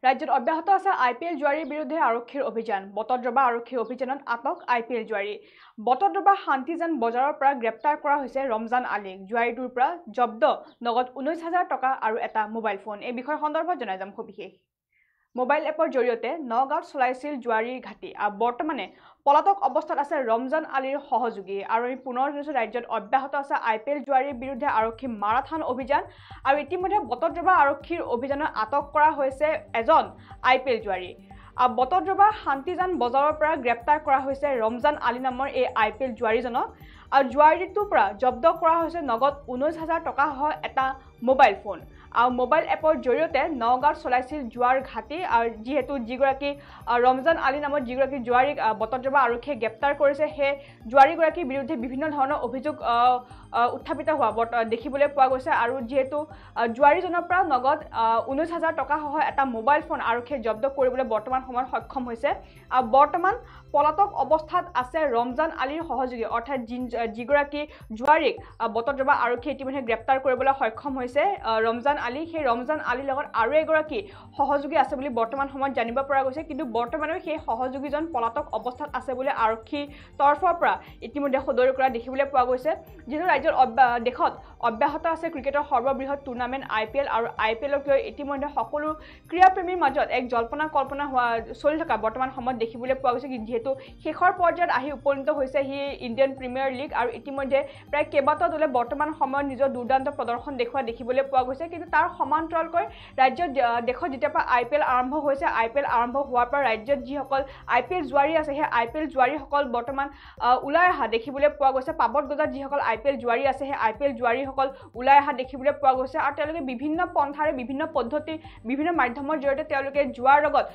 ৰাজ্যত অব্যাহত আছে IPL জুৱাৰীৰ বিৰুদ্ধে আৰক্ষীৰ অভিযান বটদ্ৰৱা আৰক্ষীৰ অভিযানত আটক IPL জুৱাৰী বটদ্ৰৱা শান্তিজান বজাৰৰ পৰা গ্ৰেপ্তাৰ কৰা হৈছে ৰমজান আলীক জুৱাৰীটোৰ পৰা জব্দ নগদ 19,000 টকা আৰু এটা মোবাইল ফোন এই বিষয় সন্দৰ্ভত জনাই যাম সবিশেষ মোবাইল এপৰ জৰিয়তে নগাঁৱত চলাইছিল জুৱাৰীৰ ঘাটি আৰু বৰ্তমানে পলাতক অৱস্থাত আছে ৰমজান আলীৰ সহযোগী আৰু এই পুনৰ জুৰিছে ৰাজ্যত অব্যাহত আছে IPL জুৱাৰীৰ বিৰুদ্ধে আৰক্ষী মাৰাথান অভিযান আৰু ইতিমধ্যে বটদ্ৰৱা আৰক্ষীৰ অভিযানত আটক কৰা হৈছে এজন IPL জুৱাৰী বটদ্ৰৱা শান্তিজান বজাৰৰ পৰা গ্ৰেপ্তাৰ কৰা হৈছে ৰমজান আলী নামৰ এই IPL জুৱাৰীজনক আৰু জুৱাৰীটোৰ পৰা জব্দ কৰা হৈছে নগদ 19,000 টকা সহ এটা মোবাইল ফোন আৰু মোবাইল এপৰ জৰিয়তে নগাঁৱত চলাইছিল জুৱাৰ ঘাটি আৰু যিহেতু যিগৰাকী ৰমজান আলী নামৰ যিগৰাকী জুৱাৰীক বটদ্ৰৱা আৰক্ষীয়ে গ্ৰেপ্তাৰ কৰিছে সেই জুৱাৰীগৰাকীৰ বিৰুদ্ধে বিভিন্ন ধৰণৰ অভিযোগ উত্থাপিত হোৱা দেখিবলৈ পোৱা গৈছে আৰু যিহেতু জুৱাৰীজনৰ পৰা নগদ 19,000 টকা সহ এটা মোবাইল ফোন আৰক্ষীয়ে জব্দ কৰিবলৈ বৰ্তমান সময়ত সক্ষম হৈছে আৰু বৰ্তমান পলাতক অৱস্থাত আছে ৰমজান আলীৰ সহযোগী অৰ্থাৎ যিগৰাকী জুৱাৰীক বটদ্ৰৱা আৰক্ষীয়ে ইতিমধ্যে গ্ৰেপ্তাৰ কৰিবলৈ সক্ষম হৈছে ৰমজান আলী সেই ৰমজান আলীৰ লগত আৰু এগৰাকী সহযোগী আছে বুলি বৰ্তমান সময়ত জানিব পৰা গৈছে কিন্তু বৰ্তমানেও সেই সহযোগীজন পলাতক অৱস্থাত আছে বুলি আৰক্ষী তৰফৰ পৰা ইতিমধ্যে সদৰি কৰা দেখিবলৈ পোৱা গৈছে যিহেতু ৰাজ্যৰ দেশত অব্যাহত আছে ক্ৰিকেটৰ সৰ্ববৃহৎ টুৰ্ণামেণ্ট IPL আৰু IPLক লৈ ইতিমধ্যে সকলো ক্ৰীড়াপ্ৰেমীৰ মাজত এক জল্পনা কল্পনা হোৱা চলি থকা বৰ্তমান সময়ত দেখিবলৈ পোৱা গৈছে যিহেতু শেষৰ পৰ্যায়ত আহি উপনীত হৈছে হি ইণ্ডিয়ান প্ৰিমিয়াৰ লীগ আৰু ইতিমধ্যে প্ৰায় কেইবাটাও দলে বৰ্তমান সময়ত নিজৰ দুৰ্দান্ত প্ৰদৰ্শন দেখুওৱা দেখিবলৈ পোৱা গৈছে কিন্তু তাৰ সমান্তৰালকৈ ৰাজ্যত দেশত যেতিয়াৰ পৰা IPL আৰম্ভ হৈছে IPL আৰম্ভ হোৱাৰ পৰা ৰাজ্যত যিসকল IPL জুৱাৰী আছে সেই IPL জুৱাৰীসকল বৰ্তমান ওলাই অহা দেখিবলৈ পোৱা গৈছে পাবত গজাত যিসকল IPL জুৱাৰী আছে সেই IPL জুৱাৰীসকল ওলাই অহা দেখিবলৈ পোৱা গৈছে আৰু তেওঁলোকে বিভিন্ন পন্থাৰে বিভিন্ন পদ্ধতি বিভিন্ন মাধ্যমৰ জৰিয়তে তেওঁলোকে জুৱাৰ লগত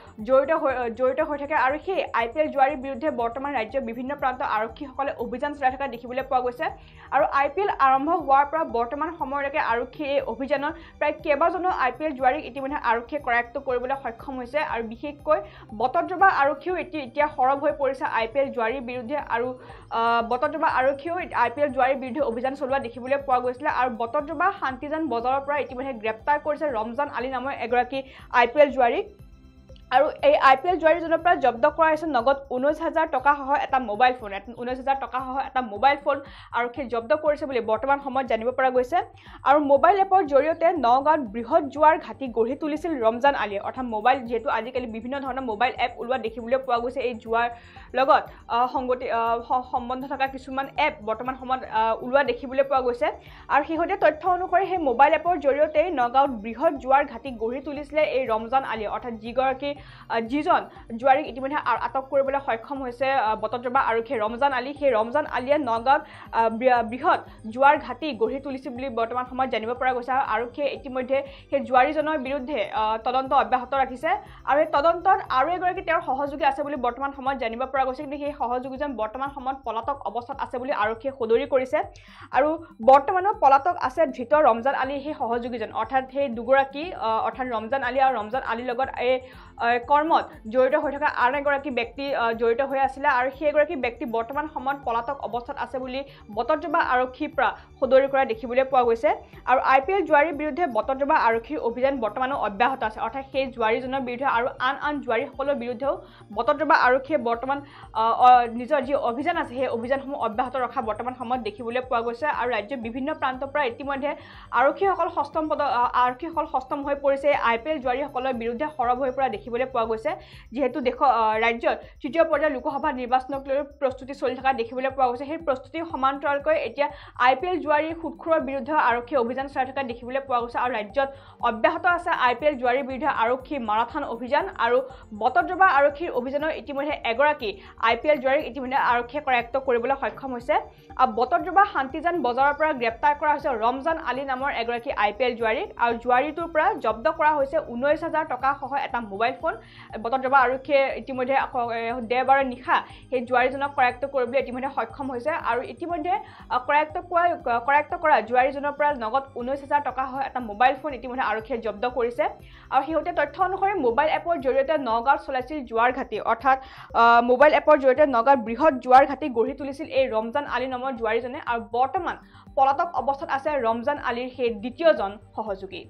জড়িত হৈ থাকে আৰু সেই IPL জুৱাৰীৰ বিৰুদ্ধে বৰ্তমান ৰাজ্যৰ বিভিন্ন প্ৰান্তৰ আৰক্ষীসকলে অভিযান চলাই থকা দেখিবলৈ পোৱা গৈছে আৰু IPL আৰম্ভ হোৱাৰ পৰা বৰ্তমান সময়লৈকে আৰক্ষীয়ে এই অভিযানত প্ৰায় কেইবাজনো IPL জুৱাৰীক ইতিমধ্যে আৰক্ষীয়ে কৰায়ত্ব কৰিবলৈ সক্ষম হৈছে আৰু বিশেষকৈ বটদ্ৰৱা আৰক্ষীও এতিয়া সৰব হৈ পৰিছে IPL জুৱাৰীৰ বিৰুদ্ধে আৰু বটদ্ৰৱা আৰক্ষীও IPL জুৱাৰীৰ বিৰুদ্ধে অভিযান চলোৱা দেখিবলৈ পোৱা গৈছিলে আৰু বটদ্ৰৱা শান্তিজান বজাৰৰ পৰা ইতিমধ্যে গ্ৰেপ্তাৰ কৰিছে ৰমজান আলী নামৰ এগৰাকী IPL জুৱাৰীক আৰু এই IPL জুৱাৰীজনৰ পৰা জব্দ কৰা হৈছে নগদ 19,000 টকা সহ এটা মোবাইল ফোন 19,000 টকা সহ এটা মোবাইল ফোন আৰক্ষীয়ে জব্দ কৰিছে বুলি বৰ্তমান সময়ত জানিব পৰা গৈছে আৰু মোবাইল এপৰ জৰিয়তে নগাঁৱত বৃহৎ জুৱাৰ ঘাটি গঢ়ি তুলিছিল ৰমজান আলীয়ে অৰ্থাৎ মোবাইল যেহেতু আজিকালি বিভিন্ন ধৰণৰ মোবাইল এপ ওলোৱা দেখিবলৈ পোৱা গৈছে এই জুৱাৰ লগত সম্বন্ধ থকা কিছুমান এপ বৰ্তমান সময়ত ওলোৱা দেখিবলৈ পোৱা গৈছে আৰু শেহতীয়া তথ্য অনুসৰি সেই মোবাইল এপৰ জৰিয়তে নগাঁৱত বৃহৎ জুৱাৰ ঘাটি গঢ়ি তুলিছিলে এই ৰমজান আলীয়ে অৰ্থাৎ যিজন জুৱাৰীক ইতিমধ্যে আটক কৰিবলৈ সক্ষম হৈছে বটদ্ৰৱা আৰক্ষীয়ে ৰমজান আলী সেই ৰমজান আলীয়ে নগাঁৱত বৃহৎ জুৱাৰ ঘাটি গঢ়ি তুলিছিল বুলি বৰ্তমান সময়ত জানিব পৰা গৈছে আৰু আৰক্ষীয়ে ইতিমধ্যে সেই জুৱাৰীজনৰ বিৰুদ্ধে তদন্ত অব্যাহত ৰাখিছে আৰু এই তদন্তত আৰু এগৰাকী তেওঁৰ সহযোগী আছে বুলি বৰ্তমান সময়ত জানিব পৰা গৈছে কিন্তু সেই সহযোগীজন বৰ্তমান সময়ত পলাতক অৱস্থাত আছে বুলি আৰক্ষীয়ে সদৰি কৰিছে আৰু বৰ্তমানো পলাতক আছে ধৃত ৰমজান আলী সেই সহযোগীজন অৰ্থাৎ সেই দুগৰাকী অৰ্থাৎ ৰমজান আলী আৰু ৰমজান আলীৰ লগত এই কৰ্মত জড়িত হৈ থকা আন এগৰাকী ব্যক্তি জড়িত হৈ আছিলে আৰু সেইগৰাকী ব্যক্তি বৰ্তমান সময়ত পলাতক অৱস্থাত আছে বুলি বটদ্ৰৱা আৰক্ষীৰ পৰা সদৰি কৰা দেখিবলৈ পোৱা গৈছে আৰু IPL জুৱাৰীৰ বিৰুদ্ধে বটদ্ৰৱা আৰক্ষীৰ অভিযান বৰ্তমানো অব্যাহত আছে অৰ্থাৎ সেই জুৱাৰীজনৰ বিৰুদ্ধে আৰু আন জুৱাৰীসকলৰ বিৰুদ্ধেও বটদ্ৰৱা আৰক্ষীয়ে বৰ্তমান নিজৰ যি অভিযান আছে সেই অভিযানসমূহ অব্যাহত ৰখা বৰ্তমান সময়ত দেখিবলৈ পোৱা গৈছে আৰু ৰাজ্যৰ বিভিন্ন প্ৰান্তৰ পৰা ইতিমধ্যে আৰক্ষীসকল সষ্টম হৈ পৰিছে IPL জুৱাৰীসকলৰ বিৰুদ্ধে সৰব হৈ পৰা দেখিবলৈ পোৱা গৈছে যেহেতু ৰাজ্যত তৃতীয় পৰ্যায়ৰ লোকসভা নিৰ্বাচনক লৈ প্ৰস্তুতি চলি থকা দেখিবলৈ পোৱা গৈছে সেই প্ৰস্তুতিৰ সমান্তৰালকৈ এতিয়া IPL জুৱাৰীৰ সুৎখুৰৰ বিৰুদ্ধে আৰক্ষীয়ে অভিযান চলাই থকা দেখিবলৈ পোৱা গৈছে আৰু ৰাজ্যত অব্যাহত আছে IPL জুৱাৰীৰ বিৰুদ্ধে আৰক্ষী মাৰাথান অভিযান আৰু বটদ্ৰৱা আৰক্ষীৰ অভিযানৰ ইতিমধ্যে এগৰাকী IPL জুৱাৰীক ইতিমধ্যে আৰক্ষীয়ে কৰায়ত্ব কৰিবলৈ সক্ষম হৈছে আৰু বটদ্ৰৱা শান্তিজান বজাৰৰ পৰা গ্ৰেপ্তাৰ কৰা হৈছে ৰমজান আলী নামৰ এগৰাকী IPL জুৱাৰীক আৰু জুৱাৰীটোৰ পৰা জব্দ কৰা হৈছে 19,000 টকা সহ এটা মোবাইল ফোন বটদ্ৰৱা আৰক্ষীয়ে ইতিমধ্যে দেওবাৰৰ নিশা সেই জুৱাৰীজনক কৰায়ত্ব কৰিবলৈ ইতিমধ্যে সক্ষম হৈছে আৰু ইতিমধ্যে কৰায়ত্ত কৰা জুৱাৰীজনৰ পৰা নগদ 19,000 টকা সহ এটা মোবাইল ফোন ইতিমধ্যে আৰক্ষীয়ে জব্দ কৰিছে আৰু শেহতীয়া তথ্য অনুসৰি মোবাইল এপৰ জৰিয়তে নগাঁৱত চলাইছিল জুৱাৰ ঘাটি অৰ্থাৎ মোবাইল এপৰ জৰিয়তে নগাঁৱত বৃহৎ জুৱাৰ ঘাটি গঢ়ি তুলিছিল এই ৰমজান আলী নামৰ জুৱাৰীজনে আৰু বৰ্তমান পলাতক অৱস্থাত আছে ৰমজান আলীৰ সেই দ্বিতীয়জন সহযোগী